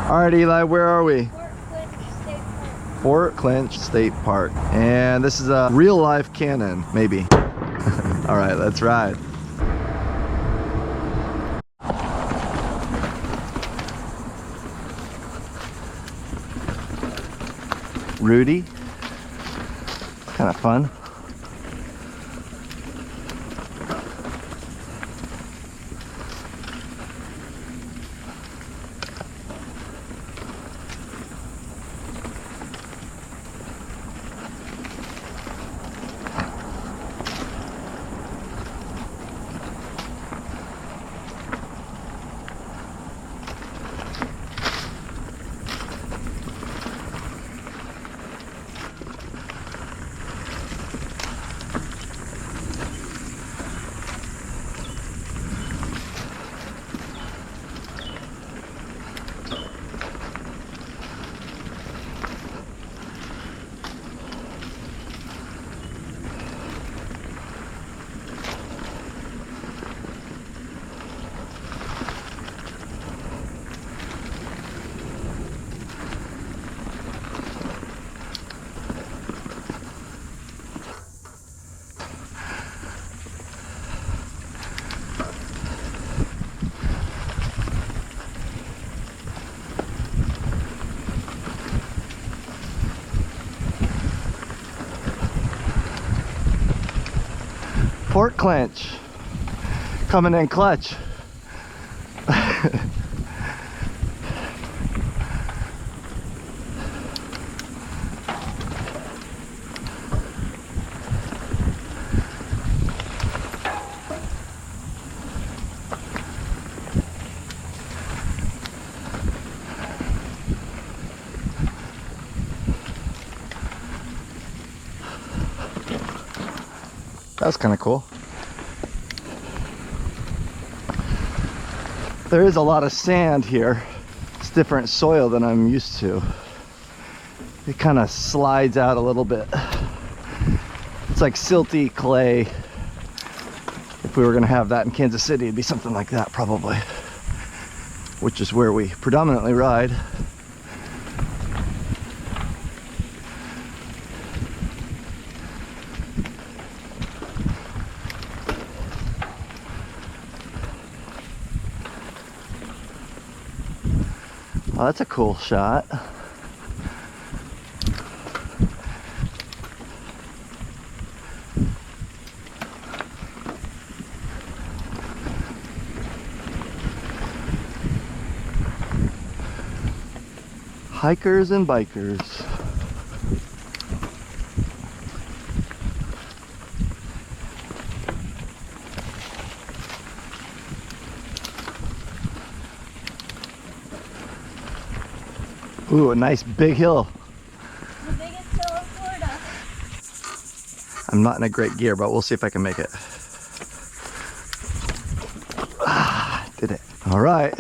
All right, Eli, where are we? Fort Clinch State Park. Fort Clinch State Park. And this is a real life cannon, maybe. All right, let's ride. Rudy. Kind of fun. Fort Clinch, coming in clutch. That was kind of cool. There is a lot of sand here. It's different soil than I'm used to. It kind of slides out a little bit. It's like silty clay. If we were gonna have that in Kansas City, it'd be something like that probably, which is where we predominantly ride. Oh, that's a cool shot. Hikers and bikers. Ooh, a nice big hill. The biggest hill in Florida. I'm not in a great gear, but we'll see if I can make it. Ah, did it. All right.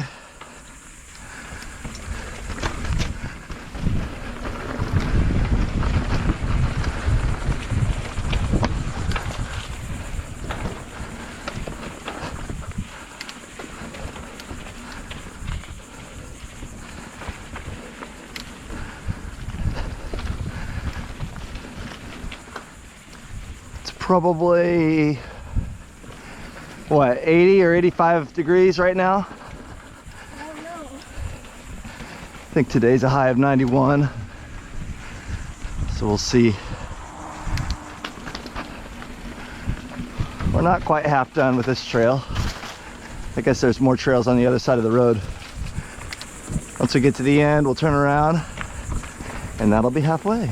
Probably what, 80 or 85 degrees right now. I don't know. I think today's a high of 91, so we'll see. We're not quite half done with this trail. I guess there's more trails on the other side of the road. Once we get to the end, we'll turn around and that'll be halfway.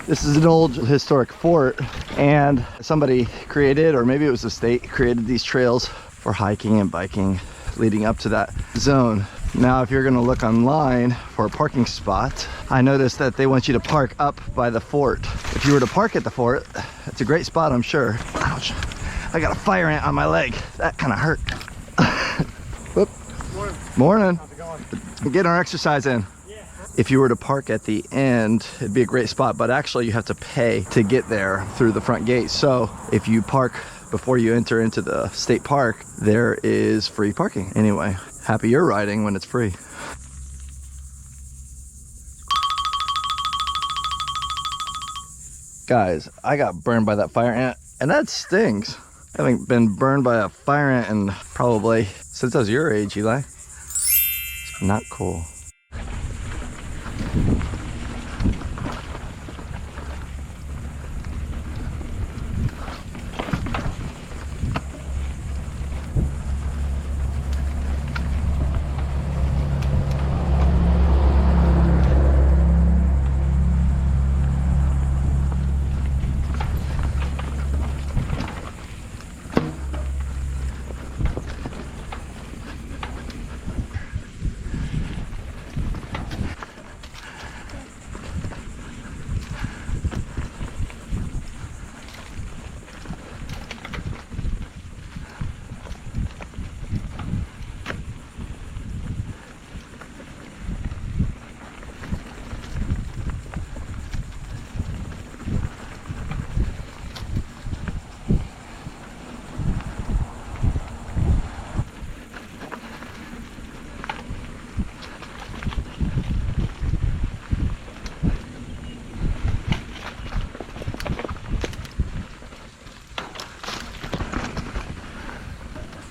This is an old historic fort, and somebody created, or maybe it was the state, created these trails for hiking and biking leading up to that zone. Now, if you're gonna look online for a parking spot, I noticed that they want you to park up by the fort. If you were to park at the fort, it's a great spot, I'm sure. Ouch, I got a fire ant on my leg. That kind of hurt. Whoop. Morning. Morning. How's it going? We're getting our exercise in. If you were to park at the end, it'd be a great spot, but actually you have to pay to get there through the front gate. So if you park before you enter into the state park, there is free parking. Anyway, happy you're riding when it's free. Guys, I got burned by that fire ant, and that stings. I haven't been burned by a fire ant in probably since I was your age, Eli. It's not cool.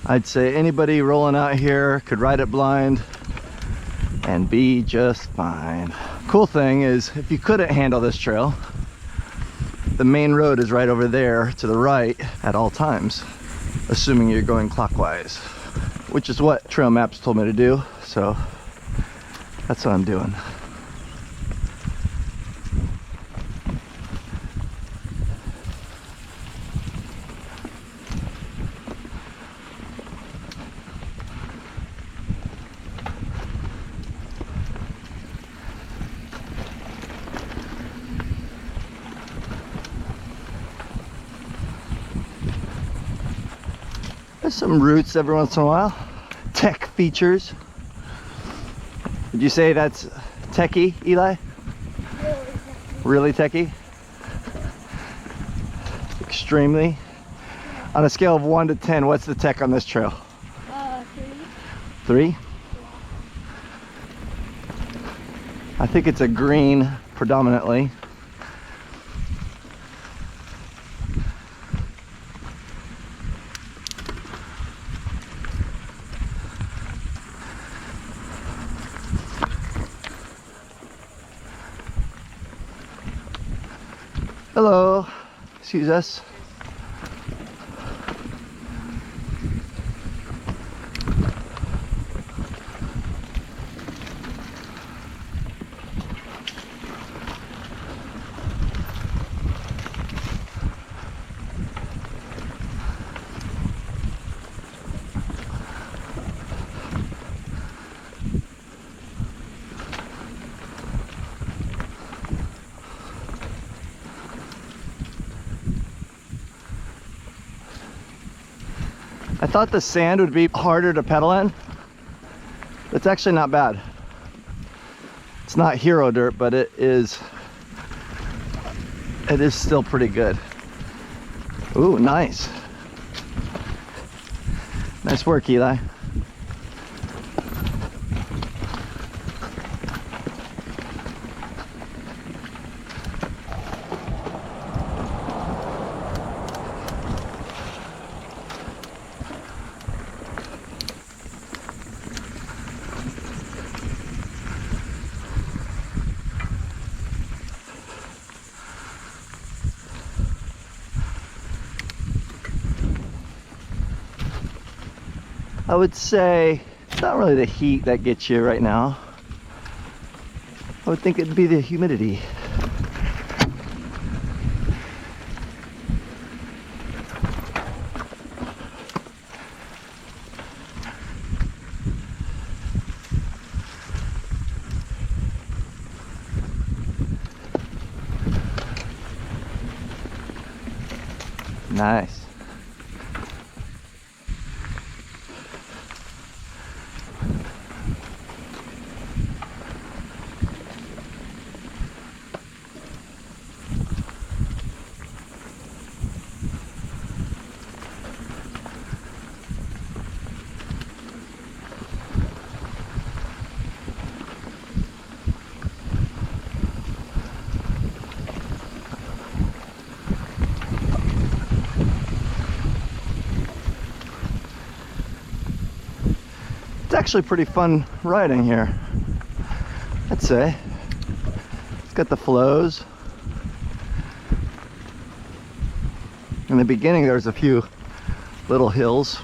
I'd say anybody rolling out here could ride it blind and be just fine. Cool thing is, if you couldn't handle this trail, the main road is right over there to the right at all times, assuming you're going clockwise, which is what trail maps told me to do, so that's what I'm doing. There's some roots every once in a while. Tech features. Would you say that's techie, Eli? Really techie? Extremely? On a scale of 1 to 10, what's the tech on this trail? 3. 3? I think it's a green predominantly. Hello, excuse us. I thought the sand would be harder to pedal in. It's actually not bad. It's not hero dirt, but it is still pretty good. Ooh, nice. Nice work, Eli. I would say it's not really the heat that gets you right now. I would think it'd be the humidity. Nice. actually pretty fun riding here, I'd say. It's got the flows. In the beginning there's a few little hills.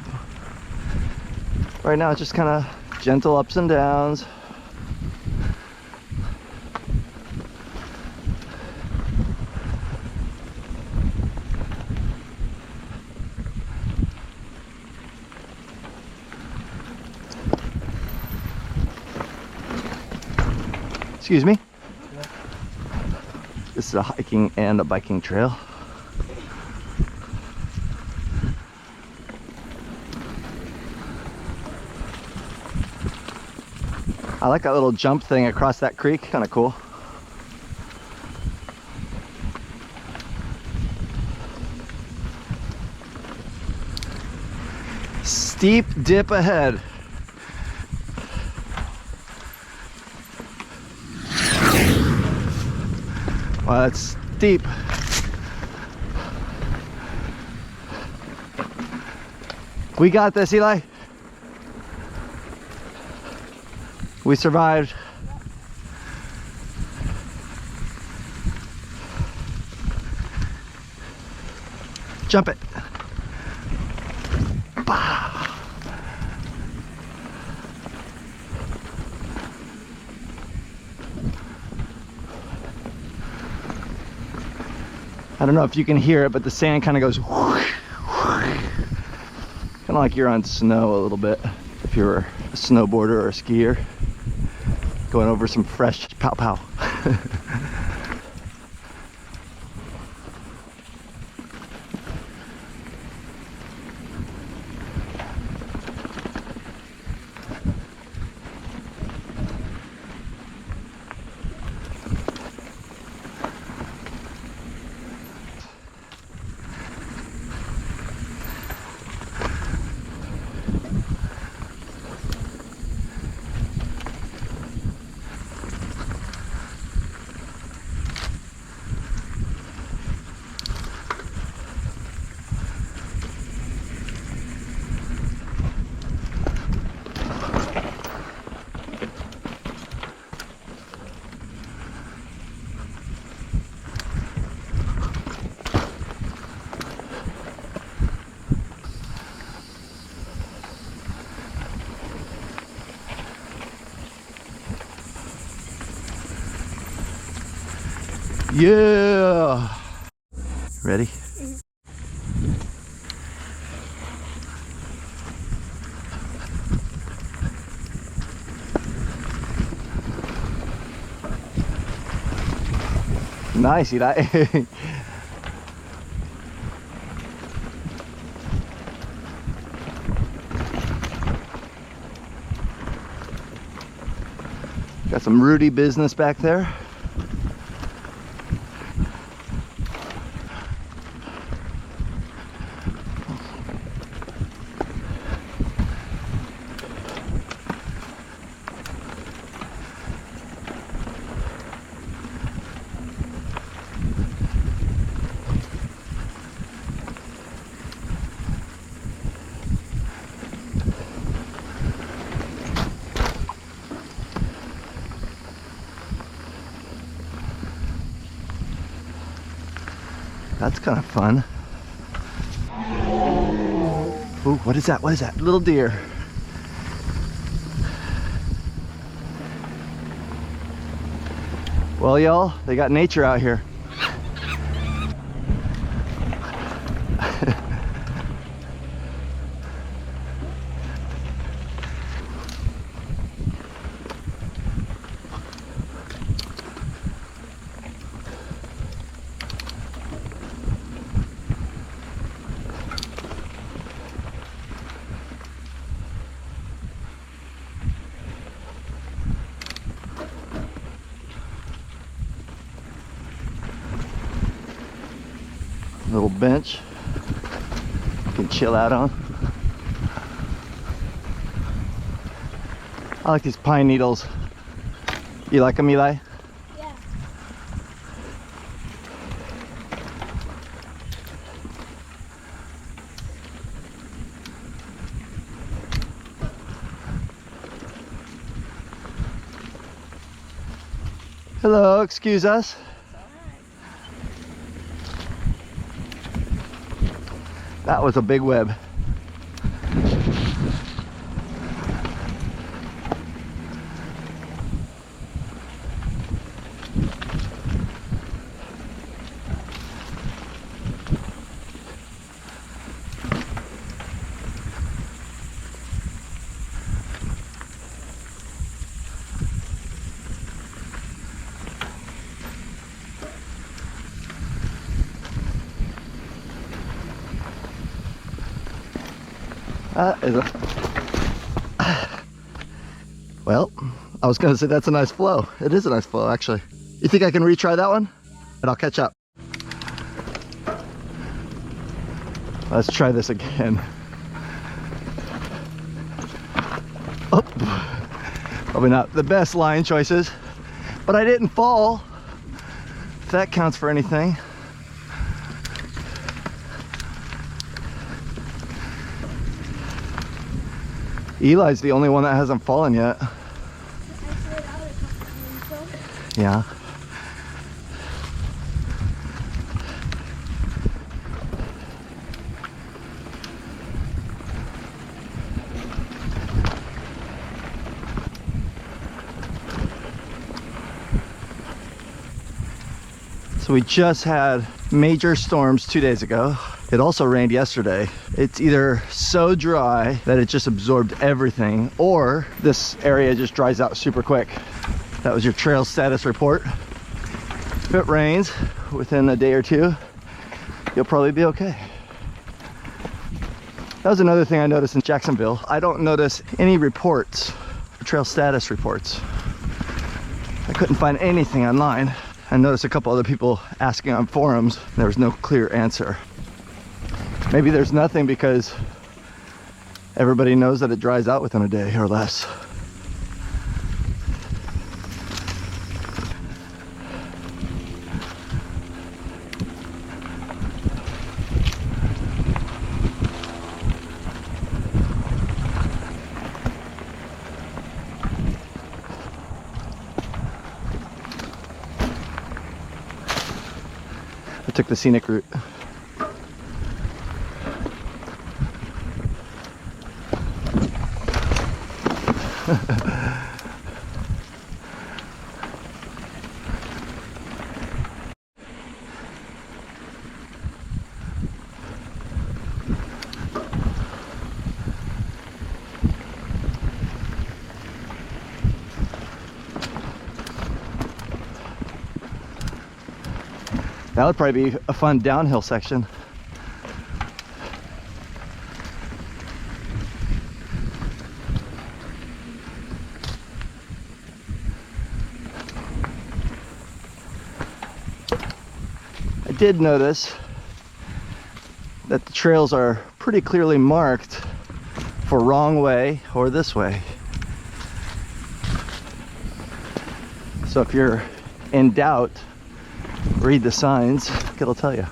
Right now it's just kind of gentle ups and downs. Excuse me. This is a hiking and a biking trail. I like that little jump thing across that creek, kind of cool. Steep dip ahead. Wow, that's steep. We got this, Eli. We survived. Jump it. Bah. I don't know if you can hear it, but the sand kind of goes whoosh, whoosh. Kind of like you're on snow a little bit if you're a snowboarder or a skier going over some fresh pow pow. Yeah. Ready? Nice, Eli. Got some Rudy business back there. That's kind of fun. Ooh, what is that? What is that? Little deer. Well, y'all, they got nature out here. Little bench you can chill out on. I like these pine needles. You like them, Eli? Yeah. Hello, excuse us. That was a big web. That is a... Well, I was gonna say that's a nice flow. It is a nice flow, actually. You think I can retry that one? And I'll catch up. Let's try this again. Oh, probably not the best line choices, but I didn't fall. If that counts for anything. Eli's the only one that hasn't fallen yet. I slid out a couple times though. Yeah. So we just had major storms 2 days ago. It also rained yesterday. It's either so dry that it just absorbed everything, or this area just dries out super quick. That was your trail status report. If it rains within a day or two, you'll probably be okay. That was another thing I noticed in Jacksonville. I don't notice any reports, trail status reports. I couldn't find anything online. I noticed a couple other people asking on forums. There was no clear answer. Maybe there's nothing because everybody knows that it dries out within a day or less. I took the scenic route. That would probably be a fun downhill section. I did notice that the trails are pretty clearly marked for wrong way or this way. So if you're in doubt, read the signs, it'll tell you.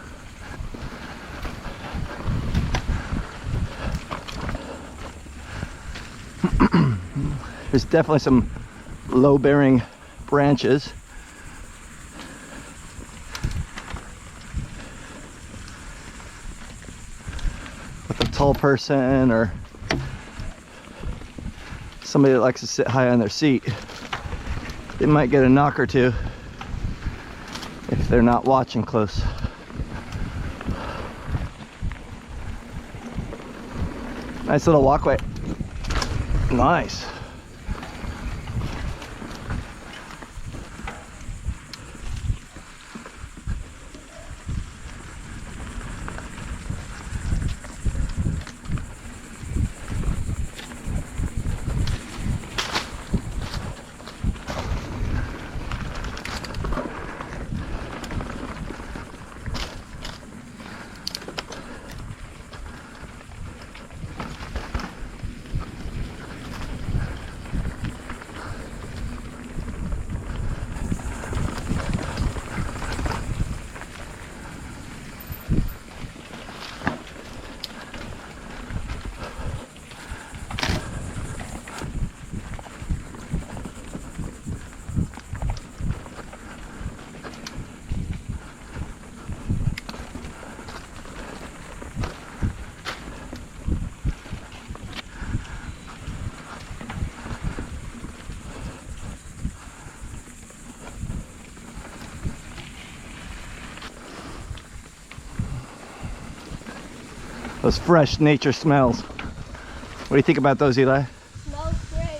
There's definitely some low-bearing branches. With a tall person or somebody that likes to sit high on their seat, they might get a knock or two if they're not watching close. Nice little walkway. Nice. Those fresh nature smells. What do you think about those, Eli? Smells great.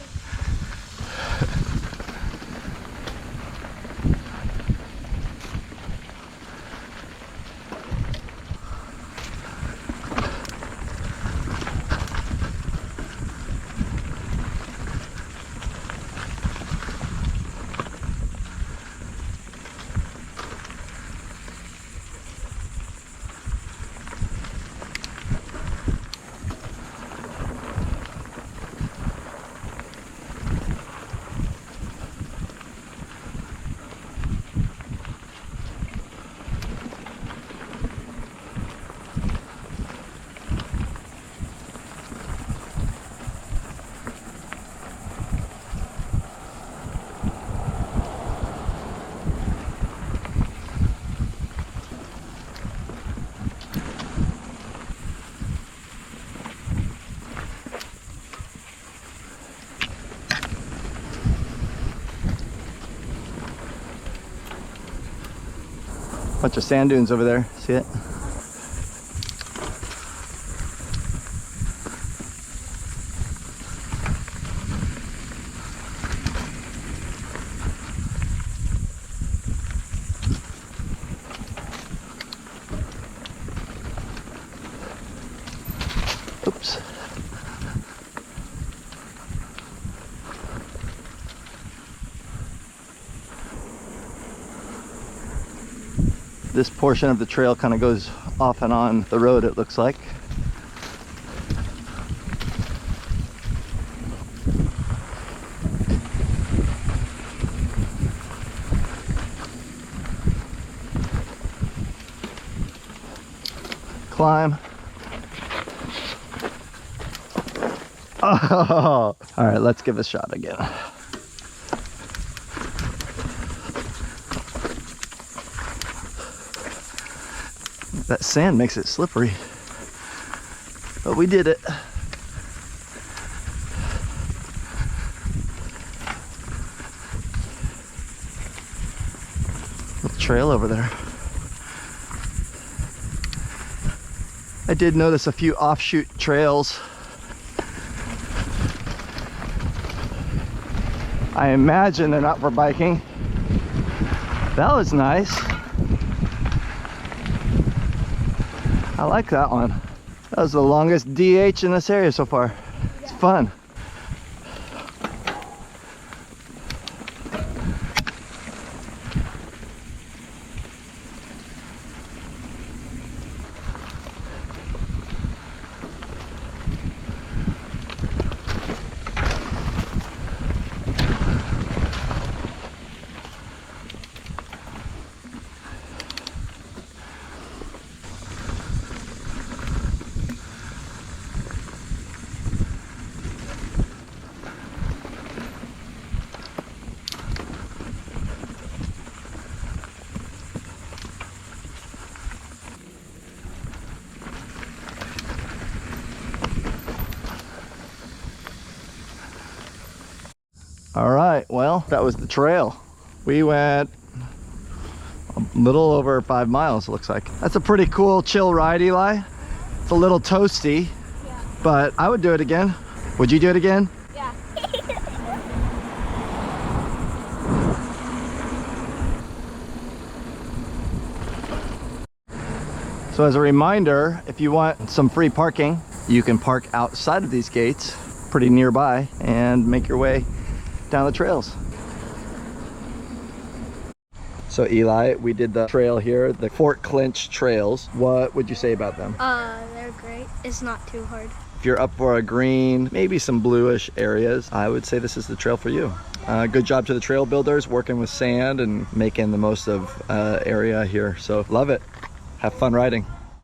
Bunch of sand dunes over there. See it? Oops. This portion of the trail kind of goes off and on the road, it looks like. Climb. Oh, all right, let's give it a shot again. That sand makes it slippery, but we did it. Little trail over there. I did notice a few offshoot trails. I imagine they're not for biking. That was nice. I like that one. That was the longest DH in this area so far. It's fun. All right, well, that was the trail. We went a little over 5 miles, it looks like. That's a pretty cool, chill ride, Eli. It's a little toasty, Yeah. but I would do it again. Would you do it again? Yeah. So as a reminder, if you want some free parking, you can park outside of these gates, pretty nearby, and make your way down the trails. So Eli, we did the trail here, the Fort Clinch trails. What would you say about them? They're great. It's not too hard. If you're up for a green, maybe some bluish areas, I would say this is the trail for you. Good job to the trail builders working with sand and making the most of area here. So love it. Have fun riding.